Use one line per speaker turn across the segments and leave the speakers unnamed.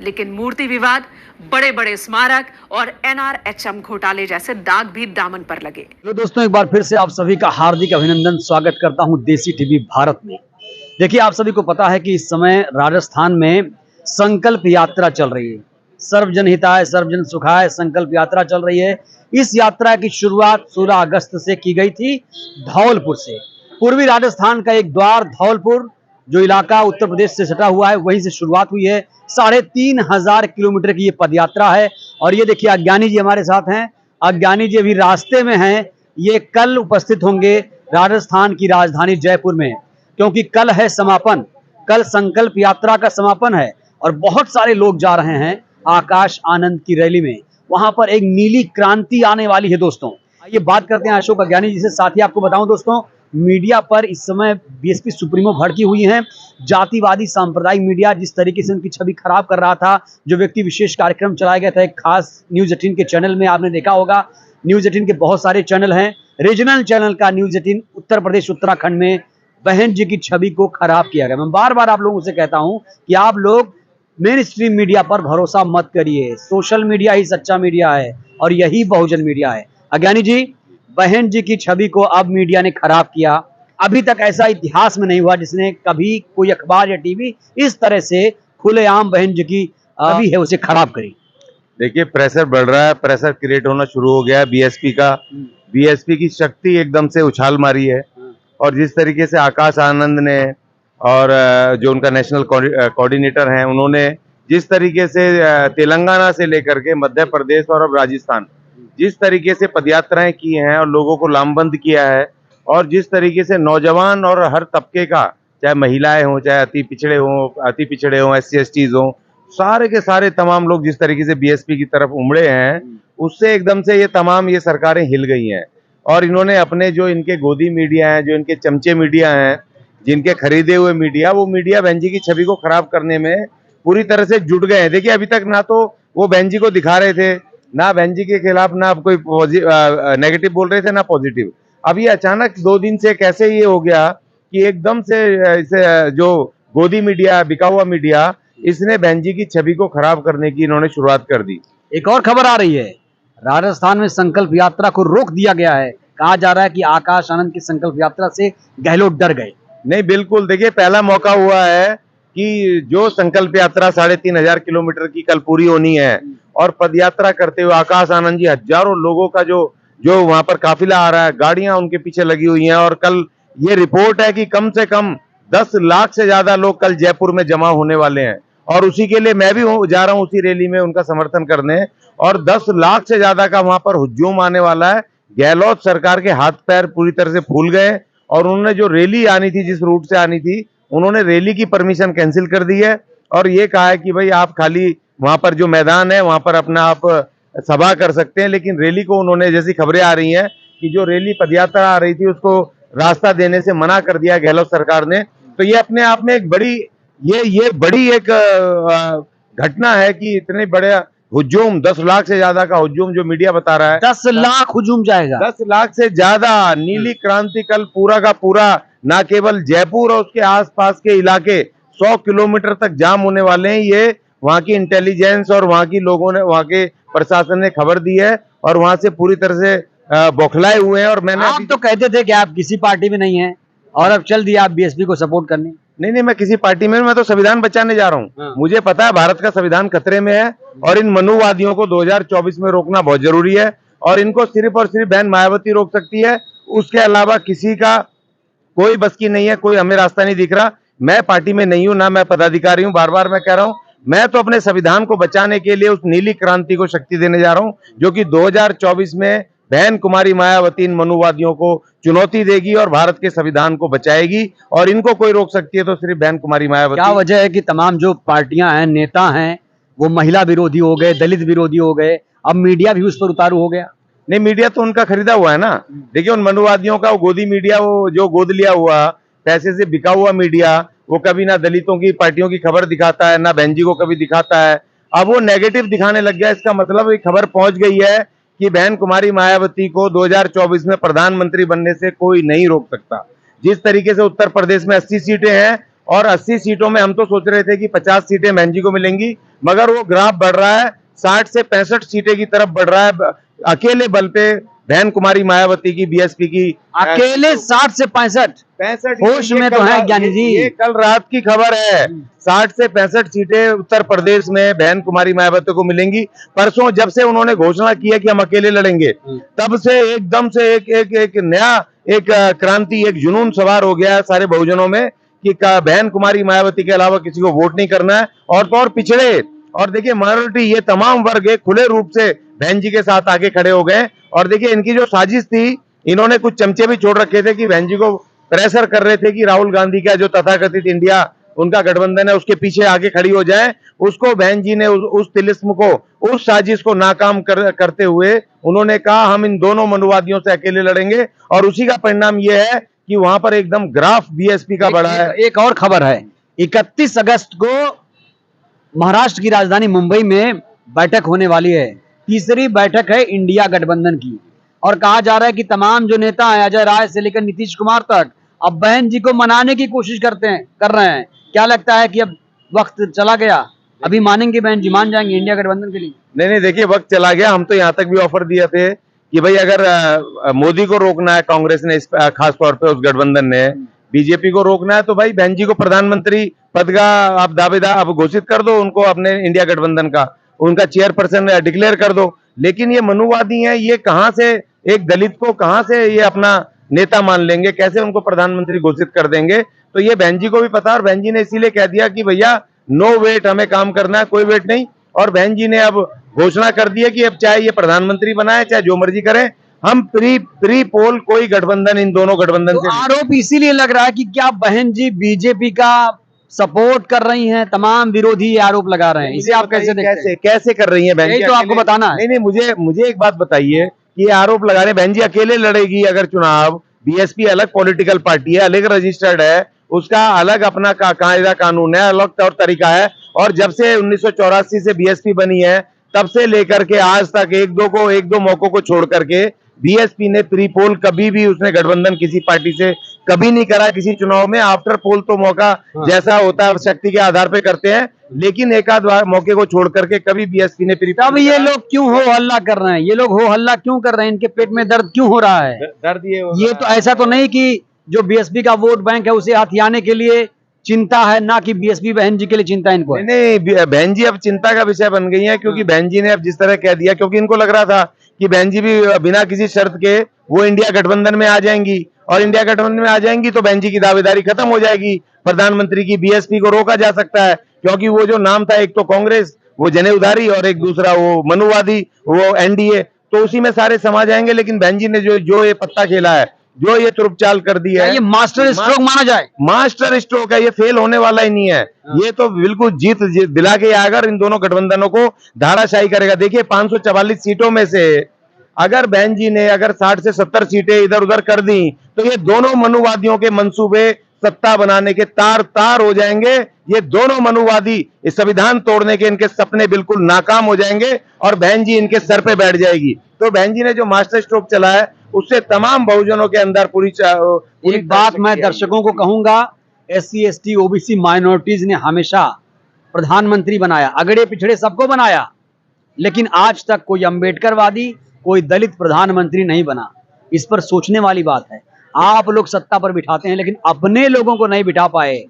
लेकिन मूर्ति विवाद, बड़े बड़े स्मारक और एनआरएचएम घोटाले जैसे दाग भी दामन पर लगे।
हेलो दोस्तों, एक बार फिर से आप सभी का हार्दिक अभिनंदन, स्वागत करता हूं देसी टीवी भारत में। देखिए, आप सभी को पता है कि इस समय राजस्थान में संकल्प यात्रा चल रही है। सर्वजन हिताय सर्वजन सुखाय संकल्प यात्रा चल रही है। इस यात्रा की शुरुआत 16 अगस्त से की गई थी धौलपुर से। पूर्वी राजस्थान का एक द्वार धौलपुर, जो इलाका उत्तर प्रदेश से सटा हुआ है, वहीं से शुरुआत हुई है। 3,500 किलोमीटर की ये पदयात्रा है। और ये देखिए, अज्ञानी जी हमारे साथ हैं। अज्ञानी जी अभी रास्ते में हैं। ये कल उपस्थित होंगे राजस्थान की राजधानी जयपुर में, क्योंकि कल है समापन। कल संकल्प यात्रा का समापन है और बहुत सारे लोग जा रहे हैं आकाश आनंद की रैली में। वहां पर एक नीली क्रांति आने वाली है दोस्तों। आइए बात करते हैं अशोक अज्ञानी जी से। साथ ही आपको बताऊं दोस्तों, मीडिया पर इस समय बीएसपी सुप्रीमो भड़की हुई हैं। जातिवादी सांप्रदायिक मीडिया जिस तरीके से उनकी छवि खराब कर रहा था, जो व्यक्ति विशेष कार्यक्रम चलाया गया था एक खास न्यूज 18 के चैनल में, आपने देखा होगा। न्यूज 18 के बहुत सारे चैनल हैं। रीजनल चैनल का न्यूज 18 उत्तर प्रदेश उत्तराखंड में बहन जी की छवि को खराब किया गया। मैं बार बार आप लोगों से कहता हूं कि आप लोग मेन स्ट्रीम मीडिया पर भरोसा मत करिए। सोशल मीडिया ही सच्चा मीडिया है और यही बहुजन मीडिया है। अज्ञानी जी, बहन जी की छवि को अब मीडिया ने खराब किया। अभी तक ऐसा इतिहास में नहीं हुआ जिसने कभी कोई अखबार या टीवी इस तरह से खुलेआम बहन जी की छवि है उसे खराब करी।
देखिए, प्रेशर बढ़ रहा है, प्रेशर क्रिएट होना शुरू हो गया है बीएसपी का। बीएसपी की शक्ति एकदम से उछाल मारी है। और जिस तरीके से आकाश आनंद ने और जो उनका नेशनल कोऑर्डिनेटर हैं, उन्होंने जिस तरीके से तेलंगाना से लेकर के मध्य प्रदेश और अब राजस्थान जिस तरीके से पदयात्राएं की हैं और लोगों को लामबंद किया है, और जिस तरीके से नौजवान और हर तबके का, चाहे महिलाएं हों, चाहे अति पिछड़े हों, SC STs हों, सारे के सारे तमाम लोग जिस तरीके से बीएसपी की तरफ उमड़े हैं, उससे एकदम से ये सरकारें हिल गई हैं। और इन्होंने अपने जो इनके गोदी मीडिया हैं, जो इनके चमचे मीडिया हैं, जिनके खरीदे हुए मीडिया, वो मीडिया बहन जी की छवि को खराब करने में पूरी तरह से जुट गए हैं। देखिए, अभी तक ना तो वो बहन जी को दिखा रहे थे, ना बहन जी के खिलाफ ना कोई नेगेटिव बोल रहे थे, ना पॉजिटिव। अब ये अचानक 2 दिन से कैसे ये हो गया कि एकदम से इसे जो गोदी मीडिया, बिका हुआ मीडिया, इसने बहन जी की छवि को खराब करने की इन्होंने शुरुआत कर दी।
एक और खबर आ रही है, राजस्थान में संकल्प यात्रा को रोक दिया गया है। कहा जा रहा है कि आकाश आनंद की संकल्प यात्रा से गहलोत डर गए।
नहीं, बिल्कुल। देखिए, पहला मौका हुआ है कि जो संकल्प यात्रा 3,500 किलोमीटर की कल पूरी होनी है, और पदयात्रा करते हुए आकाश आनंद जी हजारों लोगों का जो वहां पर काफिला आ रहा है, गाड़ियां उनके पीछे लगी हुई हैं। और कल ये रिपोर्ट है कि कम से कम 10 लाख से ज्यादा लोग कल जयपुर में जमा होने वाले हैं। और उसी के लिए मैं भी जा रहा हूं उसी रैली में उनका समर्थन करने। और 10 लाख से ज्यादा का वहां पर हुजूम आने वाला है। गहलोत सरकार के हाथ पैर पूरी तरह से फूल गए, और उन्होंने जो रैली आनी थी, जिस रूट से आनी थी, उन्होंने रैली की परमिशन कैंसिल कर दी है। और ये कहा है कि भाई आप खाली वहां पर जो मैदान है वहां पर अपना आप सभा कर सकते हैं, लेकिन रैली को उन्होंने, जैसी खबरें आ रही हैं कि जो रैली पदयात्रा आ रही थी उसको रास्ता देने से मना कर दिया गहलोत सरकार ने। तो ये अपने आप में एक बड़ी एक घटना है कि इतने बड़े हुजूम, 10 लाख से ज्यादा का हुजूम जो मीडिया बता रहा है,
10 लाख हुजूम जाएगा।
10 लाख से ज्यादा। नीली क्रांति कल पूरा का पूरा, ना केवल जयपुर और उसके आसपास के इलाके 100 किलोमीटर तक जाम होने वाले हैं। ये वहां की इंटेलिजेंस और वहां की लोगों ने, वहां के प्रशासन ने खबर दी है, और वहां से पूरी तरह से बौखलाए हुए हैं। और मैंने
आप तो कहते थे कि आप किसी पार्टी में नहीं हैं, और अब चल दिया आप बीएसपी को सपोर्ट करने।
नहीं, मैं किसी पार्टी में, मैं तो संविधान बचाने जा रहा हूँ। मुझे पता है भारत का संविधान खतरे में है, और इन मनुवादियों को 2024 में रोकना बहुत जरूरी है। और इनको सिर्फ और सिर्फ बहन मायावती रोक सकती है। उसके अलावा किसी का कोई बस की नहीं है, कोई हमें रास्ता नहीं दिख रहा। मैं पार्टी में नहीं हूं, ना मैं पदाधिकारी हूं। बार बार मैं कह रहा हूं, मैं तो अपने संविधान को बचाने के लिए उस नीली क्रांति को शक्ति देने जा रहा हूं, जो कि 2024 में बहन कुमारी मायावती इन मनुवादियों को चुनौती देगी और भारत के संविधान को बचाएगी। और इनको कोई रोक सकती है तो सिर्फ बहन कुमारी मायावती।
क्या वजह है कि तमाम जो पार्टियां हैं, नेता हैं, वो महिला विरोधी हो गए, दलित विरोधी हो गए, अब मीडिया भी उस पर उतारू हो गया?
नहीं, मीडिया तो उनका खरीदा हुआ है ना। देखिए, उन मनुवादियों का वो गोदी मीडिया, वो जो गोद लिया हुआ, पैसे से बिका हुआ मीडिया, वो कभी ना दलितों की पार्टियों की खबर दिखाता है, ना बहन जी को कभी दिखाता है। अब वो नेगेटिव दिखाने लग गया। इसका मतलब खबर पहुंच गई है कि बहन कुमारी मायावती को 2024 में प्रधानमंत्री बनने से कोई नहीं रोक सकता। जिस तरीके से उत्तर प्रदेश में 80 सीटें हैं, और 80 सीटों में हम तो सोच रहे थे कि 50 सीटें बहन जी को मिलेंगी, मगर वो ग्राफ बढ़ रहा है, 60 से 65 सीटें की तरफ बढ़ रहा है। अकेले बल पे बहन कुमारी मायावती की, बीएसपी की
अकेले 60 से 65 होश में तो है ज्ञानी जी।
ये कल रात की खबर है। 60 से 65 सीटें उत्तर प्रदेश में बहन कुमारी मायावती को मिलेंगी। परसों जब से उन्होंने घोषणा की है कि हम अकेले लड़ेंगे, तब से एकदम से एक नया क्रांति, एक जुनून सवार हो गया है सारे बहुजनों में कि बहन कुमारी मायावती के अलावा किसी को वोट नहीं करना है। और तो और पिछड़े और देखिए माइनॉरिटी, ये तमाम वर्ग खुले रूप से बहन जी के साथ आके खड़े हो गए। और देखिए इनकी जो साजिश थी, इन्होंने कुछ चमचे भी छोड़ रखे थे कि बहन जी को प्रेशर कर रहे थे कि राहुल गांधी का जो तथाकथित इंडिया उनका गठबंधन है उसके पीछे आगे खड़ी हो जाए। उसको बहन जी ने उस तिलिस्म को, उस साजिश को नाकाम करते हुए उन्होंने कहा हम इन दोनों मनुवादियों से अकेले लड़ेंगे। और उसी का परिणाम यह है कि वहां पर एकदम ग्राफ बीएसपी का बढ़ा है।
एक और खबर है, 31 अगस्त को महाराष्ट्र की राजधानी मुंबई में बैठक होने वाली है। तीसरी बैठक है इंडिया गठबंधन की, और कहा जा रहा है कि तमाम जो नेता हैं, अजय राय से लेकर नीतीश कुमार तक, अब बहन जी को मनाने की कोशिश कर रहे हैं। क्या लगता है कि अब वक्त चला गया, अभी मानेंगे बहन जी, मान जाएंगे इंडिया गठबंधन के लिए?
नहीं, देखिए वक्त चला गया। हम तो यहाँ तक भी ऑफर दिए थे कि भाई अगर मोदी को रोकना है, कांग्रेस ने खास तौर पे उस गठबंधन ने बीजेपी को रोकना है, तो भाई बहन जी को प्रधानमंत्री पद का आप दावेदार आप घोषित कर दो, उनको अपने इंडिया गठबंधन का उनका चेयरपर्सन डिक्लेयर कर दो। लेकिन ये मनुवादी हैं, ये कहां से एक दलित को कहां से ये अपना नेता मान लेंगे, कैसे उनको प्रधानमंत्री घोषित कर देंगे? तो ये बहन जी को भी पता, और बहन जी ने इसीलिए कह दिया कि भैया नो वेट, हमें काम करना है, कोई वेट नहीं। और बहन जी ने अब घोषणा कर दी है कि अब चाहे ये प्रधानमंत्री बनाए, चाहे जो मर्जी करें, हम प्री पोल कोई गठबंधन इन दोनों गठबंधन
तो
से
आरोप इसीलिए लग रहा है कि क्या बहन जी बीजेपी का सपोर्ट कर रही हैं, तमाम विरोधी आरोप लगा रहे हैं, इसे आप कैसे देखते हैं?
कैसे कर रही है बहन जी?
यही तो आपको बताना है।
नहीं, मुझे एक बात बताइए कि ये आरोप लगा रहे बहन जी अकेले लड़ेगी अगर चुनाव, बीएसपी अलग पॉलिटिकल पार्टी है, अलग रजिस्टर्ड है, उसका अलग अपना कायदा कानून है, अलग तौर तरीका है। और जब से 1984 से बीएसपी बनी है, तब से लेकर के आज तक एक दो मौकों को छोड़ करके बीएसपी ने प्री पोल कभी भी उसने गठबंधन किसी पार्टी से कभी नहीं करा किसी चुनाव में। आफ्टर पोल तो मौका जैसा होता है शक्ति के आधार पे करते हैं, लेकिन एक आध मौके को छोड़ करके कभी बीएसपी ने प्री
तब ये लोग क्यों हो हल्ला कर रहे हैं? ये लोग हो हल्ला क्यों कर रहे हैं? इनके पेट में दर्द क्यों हो रहा है?
दर्द
ये तो ऐसा तो नहीं कि जो बीएसपी का वोट बैंक है उसे हथियाने के लिए चिंता है, ना कि बीएसपी बहन जी के लिए चिंता इनको है।
नहीं, बहन जी अब चिंता का विषय बन गई है, क्योंकि बहन जी ने अब जिस तरह कह दिया, क्योंकि इनको लग रहा था कि बहन जी भी बिना किसी शर्त के वो इंडिया गठबंधन में आ जाएंगी, और इंडिया गठबंधन में आ जाएंगी तो बहन जी की दावेदारी खत्म हो जाएगी प्रधानमंत्री की। बीएसपी को रोका जा सकता है, क्योंकि वो जो नाम था, एक तो कांग्रेस वो जनेऊधारी और एक दूसरा वो मनुवादी, वो एनडीए, तो उसी में सारे समा जाएंगे। लेकिन बहन जी ने जो ये पत्ता खेला है, जो ये तुरुपचाल कर दी है,
ये मास्टर स्ट्रोक माना जाए?
मास्टर स्ट्रोक है, ये फेल होने वाला ही नहीं है। ये तो बिल्कुल जीत दिला के आकर इन दोनों गठबंधनों को धाराशाही करेगा। देखिए 544 सीटों में से अगर बहन जी ने अगर 60 से 70 सीटें इधर उधर कर दी, तो ये दोनों मनुवादियों के मंसूबे सत्ता बनाने के तार तार हो जाएंगे। ये दोनों मनुवादी इस संविधान तोड़ने के इनके सपने बिल्कुल नाकाम हो जाएंगे, और बहन जी इनके सर पे बैठ जाएगी। तो बहन जी ने जो मास्टर स्ट्रोक चला है, उससे तमाम बहुजनों के अंदर पूरी
एक बात मैं दर्शकों को कहूंगा, SC ST OBC माइनॉरिटीज ने हमेशा प्रधानमंत्री बनाया, अगड़े पिछड़े सबको बनाया, लेकिन आज तक कोई अम्बेडकरवादी, कोई दलित प्रधानमंत्री नहीं बना। इस पर सोचने वाली बात है। आप लोग सत्ता पर बिठाते हैं, लेकिन अपने लोगों को नहीं बिठा पाए।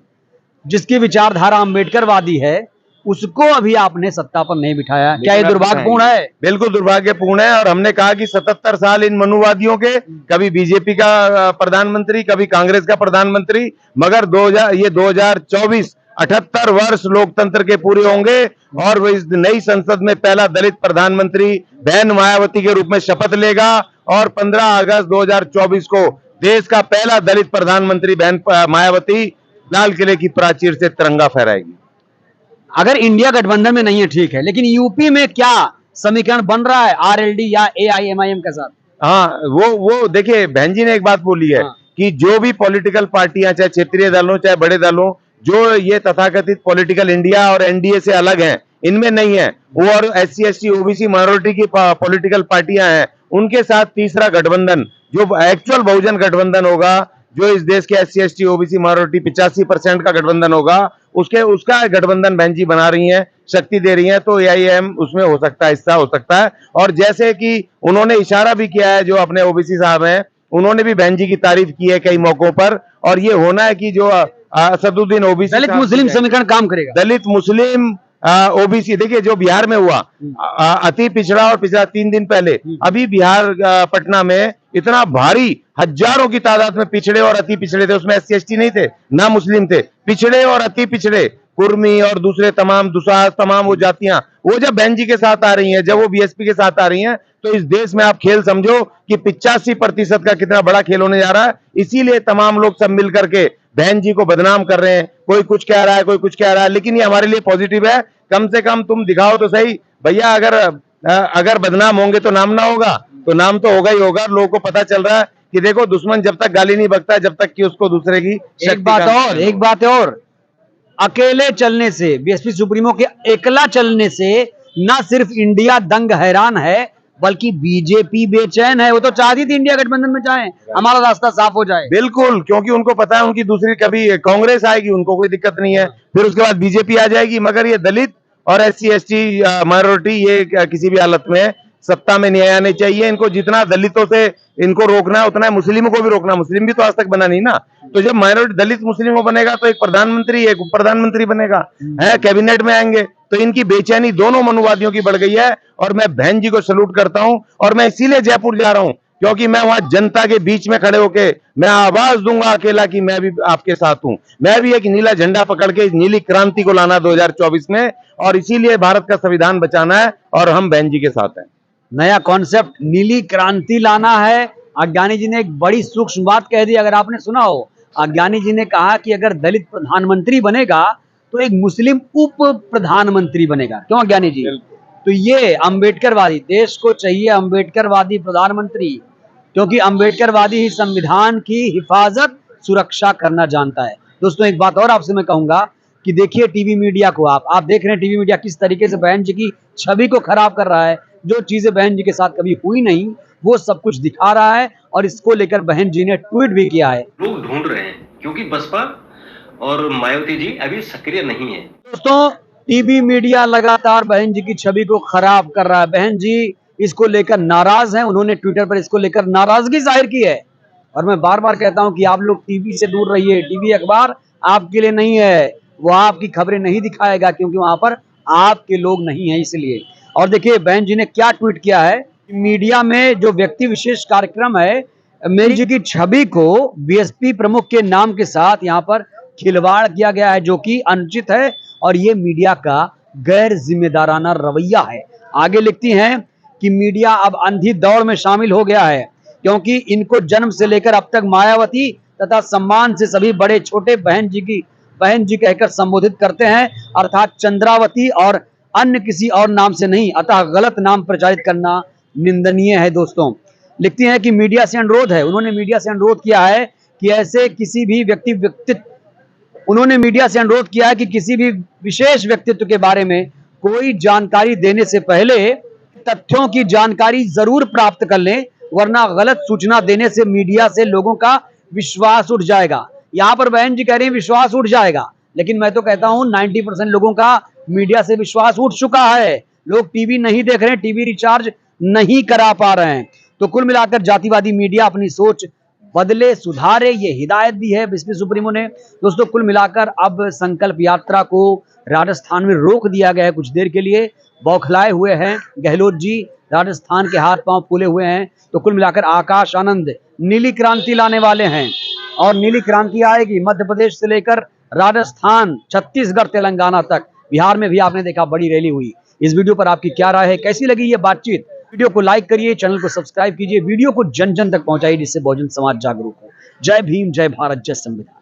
जिसकी विचारधारा अम्बेडकरवादी है, उसको अभी आपने सत्ता पर नहीं बिठाया। क्या ये दुर्भाग्यपूर्ण है?
बिल्कुल दुर्भाग्यपूर्ण है। और हमने कहा कि 77 साल इन मनुवादियों के, कभी बीजेपी का प्रधानमंत्री, कभी कांग्रेस का प्रधानमंत्री, मगर 2024 78 वर्ष लोकतंत्र के पूरे होंगे, और वो इस नई संसद में पहला दलित प्रधानमंत्री बहन मायावती के रूप में शपथ लेगा, और 15 अगस्त 2024 को देश का पहला दलित प्रधानमंत्री बहन मायावती लाल किले की प्राचीर से तिरंगा फहराएगी।
अगर इंडिया गठबंधन में नहीं है ठीक है, लेकिन यूपी में क्या समीकरण बन रहा है RLD या AIMIM के साथ?
हाँ, वो देखिए बहन जी ने एक बात बोली है कि जो भी पॉलिटिकल पार्टियां, चाहे क्षेत्रीय दल हो चाहे बड़े दल हो, जो ये तथाकथित पॉलिटिकल इंडिया और एनडीए से अलग हैं, इनमें नहीं है वो, और SC ST OBC माइनॉरिटी की पॉलिटिकल पार्टियां हैं, उनके साथ तीसरा गठबंधन जो एक्चुअल बहुजन गठबंधन होगा, जो इस देश के SC ST OBC माइनॉरिटी 85% का गठबंधन होगा, उसका गठबंधन बहन जी बना रही हैं, शक्ति दे रही हैं, तो AIM उसमें हो सकता है, हिस्सा हो सकता है। और जैसे कि उन्होंने इशारा भी किया है, जो अपने OBC साहब हैं, उन्होंने भी बहन जी की तारीफ की है कई मौकों पर, और ये होना है कि जो असदुद्दीन OBC
दलित मुस्लिम समीकरण काम करेगा।
दलित मुस्लिम OBC, देखिए जो बिहार में हुआ, अति पिछड़ा और पिछड़ा 3 दिन पहले, अभी बिहार पटना में इतना भारी हजारों की तादाद में पिछड़े और अति पिछड़े थे, उसमें SC ST नहीं थे ना मुस्लिम थे, पिछड़े और अति पिछड़े, कुर्मी और दूसरे तमाम दुसास तमाम वो जातियां, वो जब बहन जी के साथ आ रही हैं, जब वो BSP के साथ आ रही हैं, तो इस देश में आप खेल समझो कि 85% का कितना बड़ा खेल होने जा रहा है। इसीलिए तमाम लोग सब मिल करके बहन जी को बदनाम कर रहे हैं, कोई कुछ कह रहा है, कोई कुछ कह रहा है, लेकिन ये हमारे लिए पॉजिटिव है। कम से कम तुम दिखाओ तो सही भैया, अगर बदनाम होंगे तो नाम ना होगा, तो नाम तो होगा ही होगा। लोगों को पता चल रहा है कि देखो, दुश्मन जब तक गाली नहीं बकता है, जब तक कि उसको दूसरे की
एक बात और अकेले चलने से, BSP सुप्रीमो के एकला चलने से न सिर्फ इंडिया दंग हैरान है, बल्कि बीजेपी बेचैन है। वो तो चाहती थी इंडिया गठबंधन में जाए, हमारा रास्ता साफ हो जाए।
बिल्कुल, क्योंकि उनको पता है उनकी दूसरी कभी कांग्रेस आएगी, उनको कोई दिक्कत नहीं है, फिर उसके बाद बीजेपी आ जाएगी। मगर ये दलित और SC ST माइनॉरिटी, ये किसी भी हालत में सत्ता में नहीं आने चाहिए। इनको जितना दलितों से इनको रोकना है, उतना मुस्लिमों को भी रोकना। मुस्लिम भी तो आज तक बना नहीं ना, तो जब माइनॉरिटी दलित मुस्लिमों बनेगा, तो एक प्रधानमंत्री, एक उप प्रधानमंत्री बनेगा, है कैबिनेट में आएंगे, तो इनकी बेचैनी दोनों मनुवादियों की बढ़ गई है। और मैं बहन जी को सैल्यूट करता हूं, और मैं इसीलिए जयपुर जा रहा हूं, क्योंकि मैं वहां जनता के बीच में खड़े होके मैं आवाज दूंगा अकेला कि मैं भी आपके साथ हूं। मैं भी एक नीला झंडा पकड़ के नीली क्रांति को लाना 2024 में, और इसीलिए भारत का संविधान बचाना है, और हम बहन जी के साथ हैं।
नया कॉन्सेप्ट नीली क्रांति लाना है। अज्ञानी जी ने एक बड़ी सूक्ष्म बात कह दी, अगर आपने सुना हो। अज्ञानी जी ने कहा कि अगर दलित प्रधानमंत्री बनेगा तो एक मुस्लिम उप प्रधानमंत्री बनेगा। क्यों अज्ञानी जी? तो ये अंबेडकरवादी, देश को चाहिए अंबेडकरवादी प्रधानमंत्री, क्योंकि अंबेडकरवादी ही संविधान की हिफाजत सुरक्षा करना जानता है। दोस्तों, एक बात और आपसे मैं कहूंगा कि देखिए टीवी मीडिया को, आप देख रहे हैं टीवी मीडिया किस तरीके से बहन जी की छवि को खराब कर रहा है। जो चीजें बहन जी के साथ कभी हुई नहीं, वो सब कुछ दिखा रहा है, और इसको लेकर बहन जी ने ट्वीट भी किया है।
लोग ढूंढ रहे हैं, क्योंकि बसपा और मायावती जी अभी सक्रिय नहीं है।
दोस्तों, टीवी मीडिया लगातार बहन जी की छवि को खराब कर रहा है। बहन जी इसको लेकर नाराज हैं, उन्होंने ट्विटर पर इसको लेकर नाराजगी जाहिर की है। और मैं बार बार कहता हूं कि आप लोग टीवी से दूर रहिए, टीवी अखबार आपके लिए नहीं है, वो आपकी खबरें नहीं दिखाएगा, क्योंकि वहां पर आपके लोग नहीं है, इसलिए। और देखिए बहन जी ने क्या ट्वीट किया है, मीडिया में जो व्यक्ति विशेष कार्यक्रम है, मेरी जी की छवि को BSP प्रमुख के नाम के साथ यहाँ पर खिलवाड़ किया गया है, जो कि अनुचित है, और ये मीडिया का गैर जिम्मेदाराना रवैया है। आगे लिखती हैं कि मीडिया अब अंधी दौड़ में शामिल हो गया है, क्योंकि इनको जन्म से लेकर अब तक मायावती तथा सम्मान से सभी बड़े छोटे बहन जी कहकर संबोधित करते हैं, अर्थात चंद्रावती और अन्य किसी और नाम से नहीं। अतः गलत नाम प्रचारित करना निंदनीय है। दोस्तों, लिखती हैं कि मीडिया से अनुरोध है, उन्होंने मीडिया से अनुरोध किया है कि ऐसे किसी भी उन्होंने मीडिया से अनुरोध किया है कि किसी भी विशेष व्यक्तित्व के बारे में कोई जानकारी देने से पहले तथ्यों की जानकारी जरूर प्राप्त कर लें, वरना गलत सूचना देने से मीडिया से लोगों का विश्वास उठ जाएगा। यहाँ पर बहन जी कह रही हैं विश्वास उठ जाएगा, लेकिन मैं तो कहता हूं 90% लोगों का मीडिया से विश्वास उठ चुका है। लोग टीवी नहीं देख रहे हैं, टीवी रिचार्ज नहीं करा पा रहे हैं। तो कुल मिलाकर जातिवादी मीडिया अपनी सोच बदले, सुधारे, ये हिदायत दी है BSP सुप्रीमो ने। दोस्तों, कुल मिलाकर अब संकल्प यात्रा को राजस्थान में रोक दिया गया है कुछ देर के लिए। बौखलाए हुए हैं गहलोत जी, राजस्थान के हाथ पांव फूले हुए हैं। तो कुल मिलाकर आकाश आनंद नीली क्रांति लाने वाले हैं, और नीली क्रांति आएगी मध्य प्रदेश से लेकर राजस्थान, छत्तीसगढ़, तेलंगाना तक। बिहार में भी आपने देखा बड़ी रैली हुई। इस वीडियो पर आपकी क्या राय है, कैसी लगी ये बातचीत? वीडियो को लाइक करिए, चैनल को सब्सक्राइब कीजिए, वीडियो को जन जन तक पहुंचाइए, जिससे बहुजन समाज जागरूक हो। जय भीम, जय भारत, जय संविधान।